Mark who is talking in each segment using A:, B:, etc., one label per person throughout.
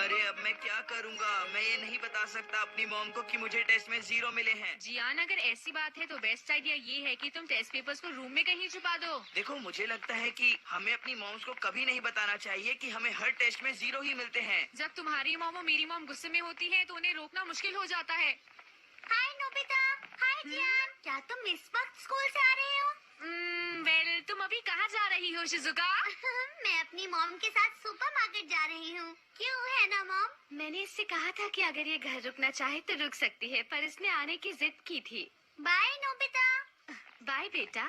A: अरे अब मैं क्या करूँगा? मैं ये नहीं बता सकता अपनी मॉम को कि मुझे टेस्ट में 0 मिले हैं।
B: जियान, अगर ऐसी बात है तो बेस्ट आइडिया ये है कि तुम टेस्ट पेपर्स को रूम में कहीं छुपा दो।
A: देखो, मुझे लगता है कि हमें अपनी मॉम्स को कभी नहीं बताना चाहिए कि हमें हर टेस्ट में 0 ही मिलते हैं।
B: जब तुम्हारी मॉम और मेरी मॉम गुस्से में होती है तो उन्हें रोकना मुश्किल हो जाता है।
C: हाय नोबिता, हाय जियान, क्या तुम इस वक्त स्कूल से आ रहे हो?
B: वेल, तुम अभी कहाँ जा रही हो शिजुका?
C: मैं अपनी मॉम के साथ सुपरमार्केट जा रही हूँ। क्यों, है ना मॉम?
B: मैंने इससे कहा था कि अगर ये घर रुकना चाहे तो रुक सकती है, पर इसने आने की जिद की थी।
C: Bye Nobita.
B: बाय बेटा।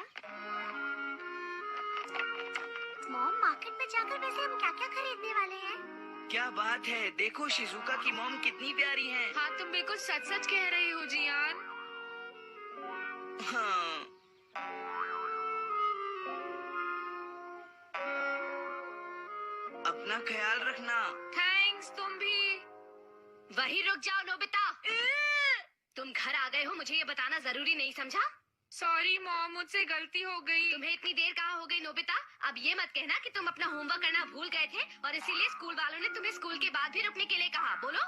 C: मॉम, मार्केट में जाकर वैसे हम क्या क्या खरीदने वाले हैं?
A: क्या बात है, देखो शिजुका की मॉम कितनी प्यारी हैं।
B: हाँ, तुम बिल्कुल सच सच कह रही हो जियान।
A: हाँ। अपना ख्याल रखना।
B: थैंक्स, तुम भी।
D: वही रुक जाओ नोबिता। तुम घर आ गए हो, मुझे ये बताना जरूरी नहीं समझा?
B: सॉरी मॉम, मुझसे गलती हो गई।
D: तुम्हें इतनी देर कहाँ हो गई नोबिता? अब ये मत कहना कि तुम अपना होमवर्क करना भूल गए थे और इसीलिए स्कूल वालों ने तुम्हें स्कूल के बाद भी रुकने के लिए कहा। बोलो।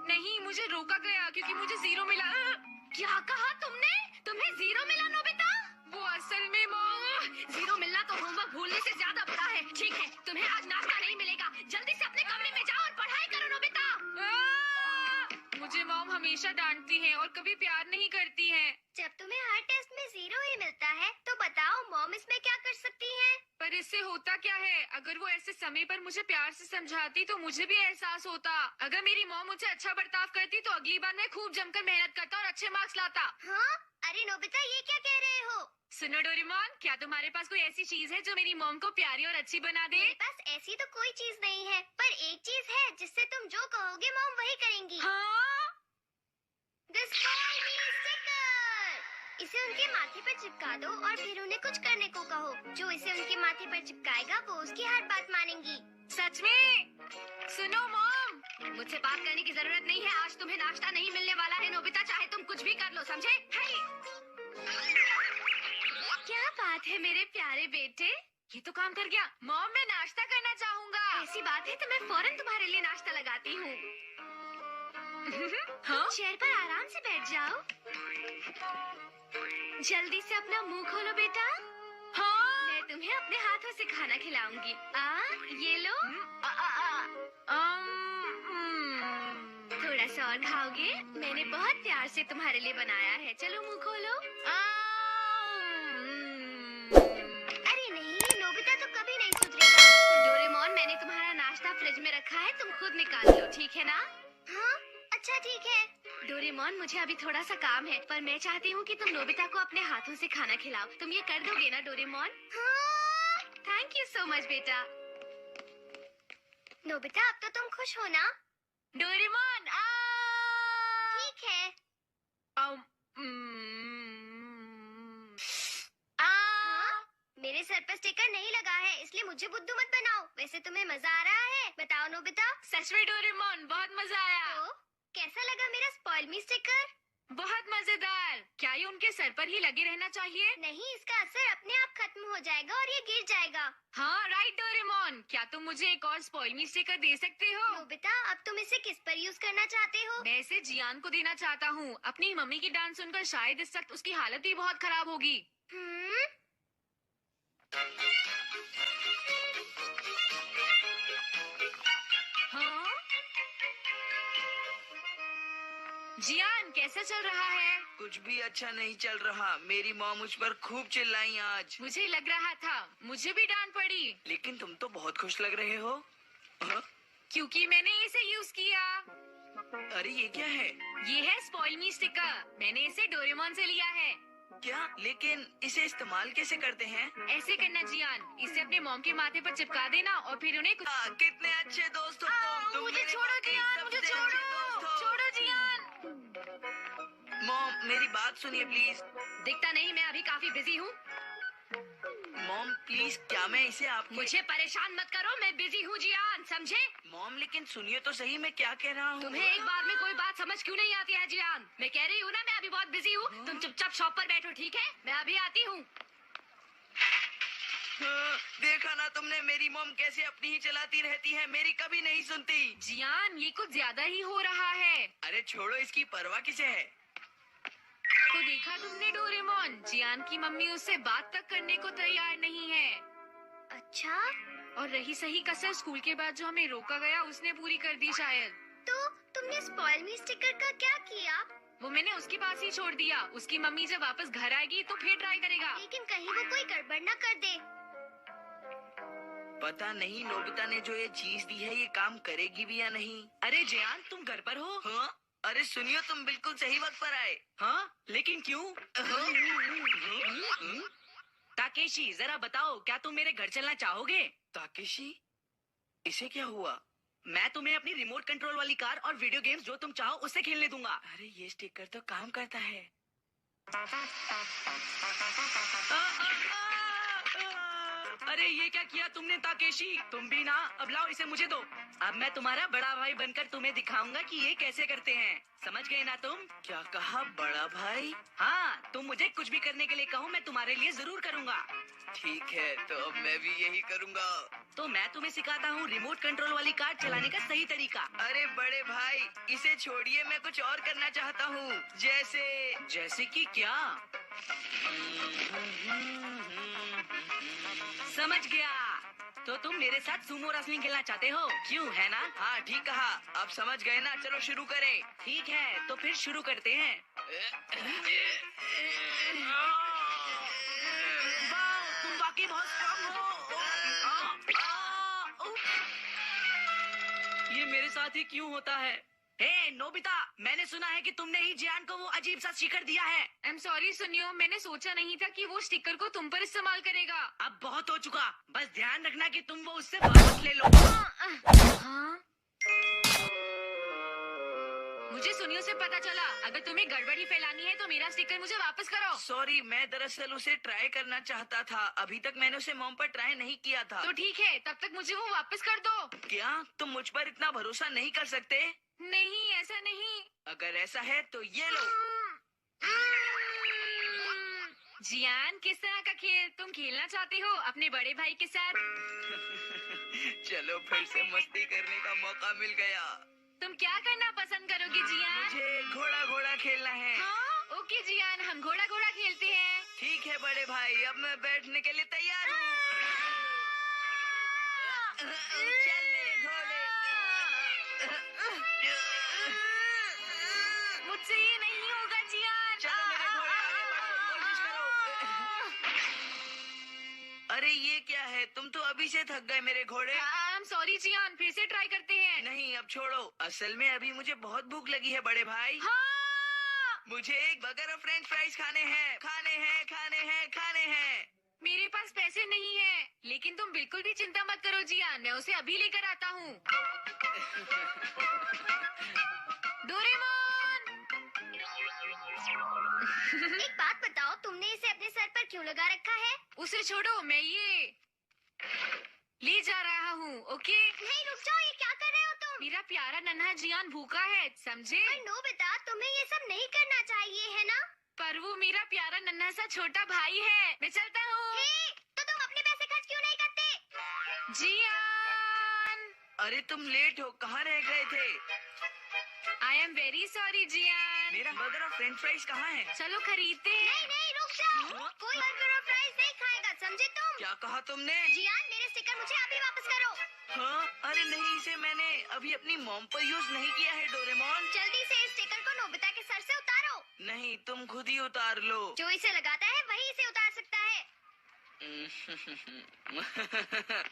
B: नहीं, मुझे रोका गया क्योंकि मुझे 0 मिला।
D: क्या कहा तुमने? तुम्हें 0 मिला नोबिता?
B: वो असल में मॉम।
D: 0 मिलना तो होमवर्क भूलने से ज्यादा बुरा है। ठीक है, तुम्हें आज नाश्ता नहीं मिलेगा। जल्दी से अपने कमरे में जाओ और पढ़ाई करो नोबिता।
B: मुझे मॉम हमेशा डांटती है और कभी प्यार नहीं करती है।
C: जब तुम्हें हर टेस्ट में 0 ही मिलता है तो बताओ मॉम इसमें क्या कर सकती है?
B: पर इससे होता क्या है? अगर वो ऐसे समय पर मुझे प्यार से समझाती तो मुझे भी एहसास होता। अगर मेरी मॉम मुझे अच्छा बर्ताव करती तो अगली बार मैं खूब जमकर मेहनत करता और अच्छे मार्क्स लाता।
C: हाँ? अरे नोबिता, ये क्या कह रहे हो?
B: सुनो डोरेमोन, क्या तुम्हारे पास कोई ऐसी चीज है जो मेरी मॉम को प्यारी और अच्छी बना दे?
C: मेरे पास ऐसी तो कोई चीज नहीं है, पर एक चीज है जिससे तुम जो कहोगे मॉम वही करेंगी।
B: हाँ?
C: This Spoil Me sticker! इसे उनके माथे पर चिपका दो और फिर उन्हें कुछ करने को कहो। जो इसे उनके माथे पर चिपकाएगा वो उसकी हर बात मानेंगी।
B: सच में? सुनो मॉम,
D: मुझसे बात करने की जरूरत नहीं है। आज तुम्हें नाश्ता नहीं मिलने वाला है नोबिता, चाहे तुम कुछ भी कर लो, समझे?
B: क्या बात है मेरे प्यारे बेटे, ये तो काम कर गया। मॉम, मैं नाश्ता करना चाहूँगा।
D: ऐसी बात है तो मैं फौरन तुम्हारे लिए नाश्ता लगाती हूँ।
B: हाँ?
D: चेयर पर आराम से बैठ जाओ। जल्दी से अपना मुंह खोलो बेटा।
B: हाँ?
D: मैं तुम्हें अपने हाथों से खाना खिलाऊंगी। ये लो। थोड़ा सा और खाओगे? मैंने बहुत प्यार से तुम्हारे लिए बनाया है। चलो मुंह खोलो।
C: अरे नहीं, नोबिता तो कभी नहीं सुधरेगा।
D: डोरेमोन, मैंने तुम्हारा नाश्ता फ्रिज में रखा है, तुम खुद निकाल लो, ठीक है ना?
C: हाँ? अच्छा ठीक है।
D: डोरेमोन, मुझे अभी थोड़ा सा काम है, पर मैं चाहती हूँ कि तुम नोबिता को अपने हाथों से खाना खिलाओ। तुम ये कर दोगे ना डोरेमोन?
C: हाँ?
D: थैंक यू सो मच बेटा।
C: नोबिता, अब तो तुम खुश हो ना?
B: डोरेमोन,
C: ठीक है। मेरे सर पर स्टिकर नहीं लगा है, इसलिए मुझे बुद्धू मत बनाओ। वैसे तुम्हें मजा आ रहा है? बताओ नोबिता।
B: सच में डोरेमोन, बहुत मजा आया।
C: तो कैसा लगा मेरा स्पॉइल मी स्टिकर?
B: बहुत मजेदार। क्या ये उनके सर पर ही लगे रहना चाहिए?
C: नहीं, इसका असर अपने आप खत्म हो जाएगा और ये गिर जाएगा।
B: हाँ राइट डोरेमोन, क्या तुम मुझे एक और स्पॉइल मी स्टिकर दे सकते हो?
C: नोबिता, अब तुम इसे किस पर यूज करना चाहते हो?
B: मैं इसे जियान को देना चाहता हूँ। अपनी मम्मी की डांस सुनकर शायद इस वक्त उसकी हालत भी बहुत खराब होगी। हाँ? जियान, कैसा चल रहा है?
A: कुछ भी अच्छा नहीं चल रहा। मेरी मॉम मुझ पर खूब चिल्लाई आज।
B: मुझे लग रहा था, मुझे भी डांट पड़ी।
A: लेकिन तुम तो बहुत खुश लग रहे हो। हाँ?
B: क्योंकि मैंने इसे यूज किया।
A: अरे ये क्या है?
B: ये है स्पॉइल मी स्टिकर। मैंने इसे डोरेमोन से लिया है।
A: क्या? लेकिन इसे इस्तेमाल कैसे करते हैं?
B: ऐसे करना जियान, इसे अपने मॉम के माथे पर चिपका देना और फिर उन्हें कुछ...
A: कितने अच्छे दोस्त हो तुम।
B: मुझे
A: मेरे
B: छोड़ो
A: वाकई
B: जियान, मुझे
A: सबसे अच्छे दोस्त हो।
B: छोड़ो जियान।
A: मॉम, मेरी बात सुनिए प्लीज।
D: दिखता नहीं मैं अभी काफी बिजी हूँ।
A: मॉम प्लीज, क्या मैं इसे आपके...
D: मुझे परेशान मत करो, मैं बिजी हूँ जियान, समझे?
A: मॉम लेकिन सुनिए तो सही, मैं क्या कह रहा हूँ।
D: तुम्हें एक बार में कोई बात समझ क्यों नहीं आती है जियान? मैं कह रही हूँ ना, मैं अभी बहुत बिजी हूँ। तुम चुपचाप शॉप पर बैठो, ठीक है? मैं अभी आती हूँ।
A: हाँ, देखा ना तुमने, मेरी मॉम कैसे अपनी ही चलाती रहती है, मेरी कभी नहीं सुनती।
B: जियान, ये कुछ ज्यादा ही हो रहा है।
A: अरे छोड़ो, इसकी परवाह किसे है।
B: तो देखा तुमने डोरेमोन, जियान की मम्मी उससे बात तक करने को तैयार नहीं है।
C: अच्छा,
B: और रही सही कसर स्कूल के बाद जो हमें रोका गया, उसने पूरी कर दी शायद।
C: तो तुमने स्पॉइल मी स्टिकर का क्या किया?
B: वो मैंने उसके पास ही छोड़ दिया। उसकी मम्मी जब वापस घर आएगी तो फिर ट्राई करेगा।
C: लेकिन कहीं वो कोई गड़बड़ न कर दे।
A: पता नहीं नोबिता ने जो ये चीज दी है, ये काम करेगी भी या नहीं।
E: अरे जियान, तुम घर पर हो?
A: हाँ? अरे सुनियो, तुम बिल्कुल सही वक्त पर आए।
E: हाँ, लेकिन क्यों? ताकेशी, जरा बताओ, क्या तुम मेरे घर चलना चाहोगे?
A: ताकेशी, इसे क्या हुआ?
E: मैं तुम्हें अपनी रिमोट कंट्रोल वाली कार और वीडियो गेम्स जो तुम चाहो उससे खेलने दूंगा।
A: अरे ये स्टिकर तो काम करता है।
E: अरे ये क्या किया तुमने ताकेशी? तुम भी ना, अब लाओ इसे मुझे दो। अब मैं तुम्हारा बड़ा भाई बनकर तुम्हें दिखाऊंगा कि ये कैसे करते हैं। समझ गए ना तुम?
A: क्या कहा, बड़ा भाई?
E: हाँ, तुम मुझे कुछ भी करने के लिए कहो, मैं तुम्हारे लिए जरूर करूँगा।
A: ठीक है, तो अब मैं भी यही करूँगा।
E: तो मैं तुम्हें सिखाता हूँ रिमोट कंट्रोल वाली कार चलाने का सही तरीका।
A: अरे बड़े भाई, इसे छोड़िए, मैं कुछ और करना चाहता हूँ।
E: जैसे कि क्या? समझ गया। तो तुम मेरे साथ सुमो रेसलिंग खेलना चाहते हो, क्यों, है ना?
A: हाँ ठीक कहा, आप समझ गए ना। चलो शुरू करें।
E: ठीक है, तो फिर शुरू करते हैं। वाह, तुम वाकई बहुत स्ट्रांग हो। ये मेरे साथ ही क्यों होता है? हे नोबिता, मैंने सुना है कि तुमने ही जियान को वो अजीब सा स्टिकर दिया है।
B: आई एम सॉरी सुनियो, मैंने सोचा नहीं था कि वो स्टिकर को तुम पर इस्तेमाल करेगा।
E: अब बहुत हो चुका, बस ध्यान रखना कि तुम वो उससे वापस ले लो।
B: हाँ? मुझे सुनियो से पता चला, अगर तुम्हें गड़बड़ी फैलानी है तो मेरा स्टिकर मुझे वापस करो।
A: सॉरी, मैं दरअसल उसे ट्राई करना चाहता था। अभी तक मैंने उसे मॉम पर ट्राई नहीं किया था।
B: तो ठीक है, तब तक मुझे वो वापस कर दो।
A: क्या तुम मुझ पर इतना भरोसा नहीं कर सकते?
B: नहीं, ऐसा नहीं।
A: अगर ऐसा है तो ये लो।
B: जियान, किस तरह का खेल तुम खेलना चाहते हो अपने बड़े भाई के साथ?
A: चलो फिर से मस्ती करने का मौका मिल गया।
B: तुम क्या करना पसंद करोगे जियान?
A: मुझे घोड़ा घोड़ा खेलना है।
B: हाँ? ओके जियान, हम घोड़ा घोड़ा खेलते हैं।
A: ठीक है बड़े भाई, अब मैं बैठने के लिए तैयार हूँ। चल मेरे घोड़े।
B: मुझसे ये नहीं होगा जियान।
A: चलो मेरे घोड़े, आगे बढ़ो, कोशिश करो। अरे ये क्या है, तुम तो अभी से थक गए मेरे घोड़े।
B: आई एम सॉरी जियान, फिर से ट्राई करते हैं।
A: नहीं अब छोड़ो, असल में अभी मुझे बहुत भूख लगी है बड़े भाई।
B: हाँ!
A: मुझे एक बर्गर और फ्रेंच फ्राइज खाने हैं, खाने हैं, खाने हैं, खाने हैं।
B: मेरे पास पैसे नहीं है, लेकिन तुम बिल्कुल भी चिंता मत करो जियान, मैं उसे अभी लेकर आता हूँ। डोरेमोन!
C: एक बात बताओ, तुमने इसे अपने सर पर क्यों लगा रखा है?
B: उसे छोड़ो, मैं ये ले जा रहा हूँ। ओके?
C: नहीं रुक जाओ, ये क्या कर रहे हो तुम?
B: मेरा प्यारा नन्हा जियान भूखा है, समझे?
C: पर नोबिता, तुम्हें ये सब नहीं करना चाहिए, है ना?
B: पर वो मेरा प्यारा नन्हा सा छोटा भाई है। मैं चलता हूँ।
C: हे, तो तुम अपने पैसे खर्च क्यों नहीं करते?
B: जियान!
A: अरे तुम लेट हो, कहाँ रह गए थे?
B: I am very sorry Gian.
A: मेरा बर्गर और फ्रेंच फ्राइज कहाँ है?
B: चलो खरीदते हैं।
C: नहीं नहीं रुक जाओ, कोई बर्गर और फ्राइज नहीं खाएगा, समझे तुम?
A: क्या कहा तुमने?
C: जियान, मेरे स्टिकर मुझे अभी वापस करो।
A: हाँ? अरे नहीं, इसे मैंने अभी अपनी मॉम पर यूज नहीं किया है डोरेमोन।
C: जल्दी से इस स्टिकर को नोबिता के सर से उतारो।
A: नहीं, तुम खुद ही उतार लो।
C: जो इसे लगाता है वही इसे उतार सकता है।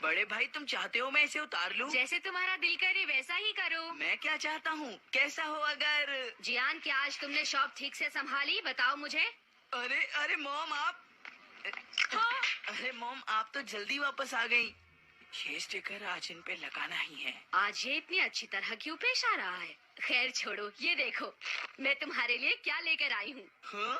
A: बड़े भाई, तुम चाहते हो मैं इसे उतार लूं?
B: जैसे तुम्हारा दिल करे वैसा ही करो।
A: मैं क्या चाहता हूँ, कैसा हो अगर।
D: जियान, क्या आज तुमने शॉप ठीक से संभाली? बताओ मुझे।
A: अरे अरे मॉम, आप। अरे मॉम, आप तो जल्दी वापस आ गई। ये स्टिकर आज इन पे लगाना ही है।
D: आज ये इतनी अच्छी तरह क्यों पेश आ रहा है? खैर छोड़ो, ये देखो मैं तुम्हारे लिए क्या लेकर आई हूँ।
A: हाँ?